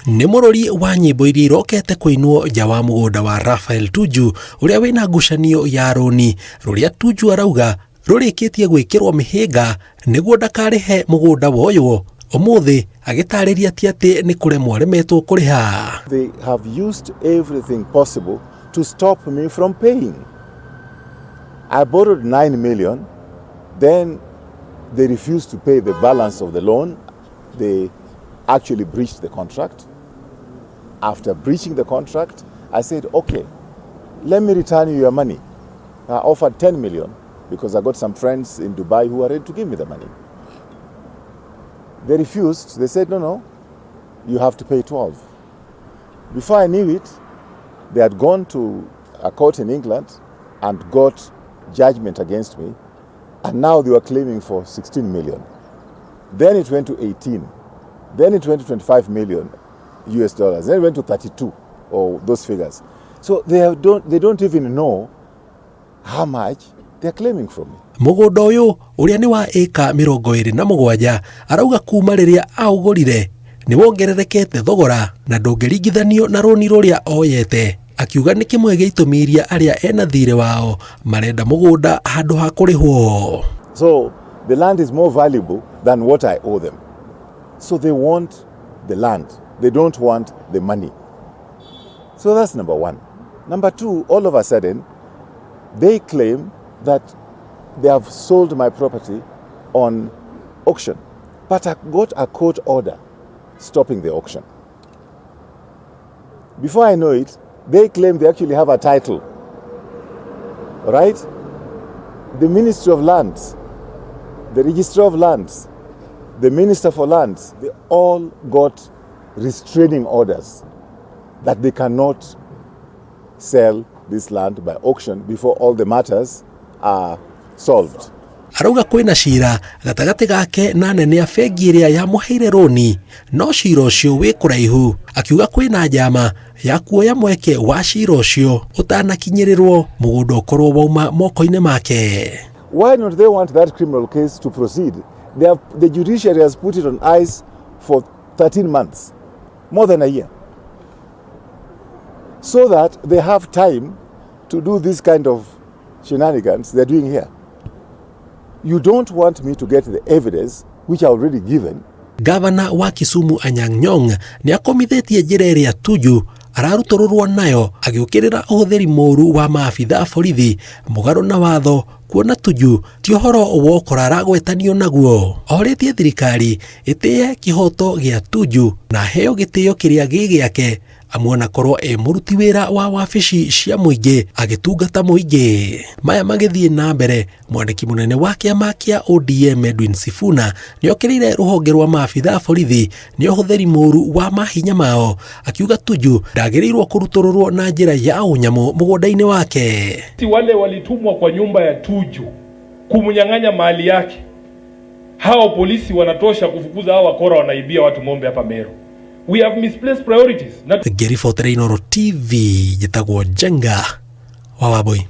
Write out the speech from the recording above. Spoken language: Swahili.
nĩ mũrori wa nyĩmbo iria irokete kũinwo nja wa mũgũnda wa Raphael Tuju ũrĩa wĩna ngucanio ya rũni rũrĩa Tuju arauga rũrĩkĩtie gwĩkĩrwo mĩhĩnga nĩguo ndakarĩhe mũgũnda woywo ũmũthĩ agĩtarĩria atĩ nĩ kũremwo aremetwo kũrĩha. They have used everything possible to stop me from paying. I borrowed 9 million, then they refused to pay the balance of the loan. They actually breached the contract. After breaching the contract, I said, okay, let me return you your money. I offered 10 million because I got some friends in Dubai who are ready to give me the money. They refused. They said, no, you have to pay 12. Before I knew it, they had gone to a court in England and got judgment against me. And now they were claiming for 16 million. Then it went to 18. Then it went to 25 million US dollars. Then it went to 32, or those figures. So they don't even know how much they're claiming from me. Mũgũnda ũyũ ũrĩa nĩ wa ĩka 27 arauga kuma rĩrĩa aũgũrire nĩ wongererekete thogora na ndũngĩringithanio na rũni rũrĩa oyete. Akiuga nĩ kĩmwe gĩa itũmi iria arĩa ena thirĩ wao marenda mũgũnda handũ ha kũrĩhwo. So the land is more valuable than what I owe them. So they want the land. They don't want the money. So that's number one. Number two, all of a sudden, they claim that they have sold my property on auction. But I got a court order stopping the auction. Before I know it, they claim they actually have a title. Right? The Ministry of Lands, the Registrar of Lands, the Minister for Lands, they all got restraining orders that they cannot sell this land by auction before all the matters are solved. Arauga kwĩna cira gatagatĩ gake na nene a bengi ĩrĩa yamũheire rũni no cira ũcio wĩ kũraihu. Akiuga kwĩna njama ya kuoya mweke wa cira ũcio ũtanakinyĩrĩrwo mũgũnda ũkorwo wauma moko-inĩ make. Why don't they want that criminal case to proceed? The judiciary has put it on ice for 13 months, more than a year, so that they have time to do this kind of shenanigans they're doing here. You don't want me to get the evidence which I already given. Gavana wa Kisumu Anyang' Nyong'o nĩ akomithitie njĩra ĩrĩa Tuju ararutorũrwo nayo agĩũkĩrĩra ũhũthĩri mũũru wa maabitha a borithi mũgarũ na watho, kuona Tuju ti ũhoro wokora aragwetanio naguo. Orĩtie thirikari ĩtĩye kĩhoto gĩa Tuju na heo gĩtĩo kĩrĩa gĩgĩake amuona korwo mũruti wĩra wa wabici cia mũingĩ agĩtungata mũingĩ. Maya magĩthiĩ na mbere, mwandĩki mũnene wa kĩama kĩa ODM Edwin Sifuna nĩokĩrĩire rũhonge rwa maabitha a borithi nĩ ũhũthĩri mũũru wa mahinya mao, akiuga Tuju ndagĩrĩirwo kũrutũrũrwo na njĩra ya ũnyamũ mũgũnda-inĩ wake. Wale walitumwa kwa nyumba ya Tuju kumnyang'anya mali yake, hao polisi wanatosha kufukuza hao wakora wanaibia watu ng'ombe hapa Meru. We have misplaced priorities. Ngĩribotera Inooro TV, njĩtagwo Jenga wa Wambui.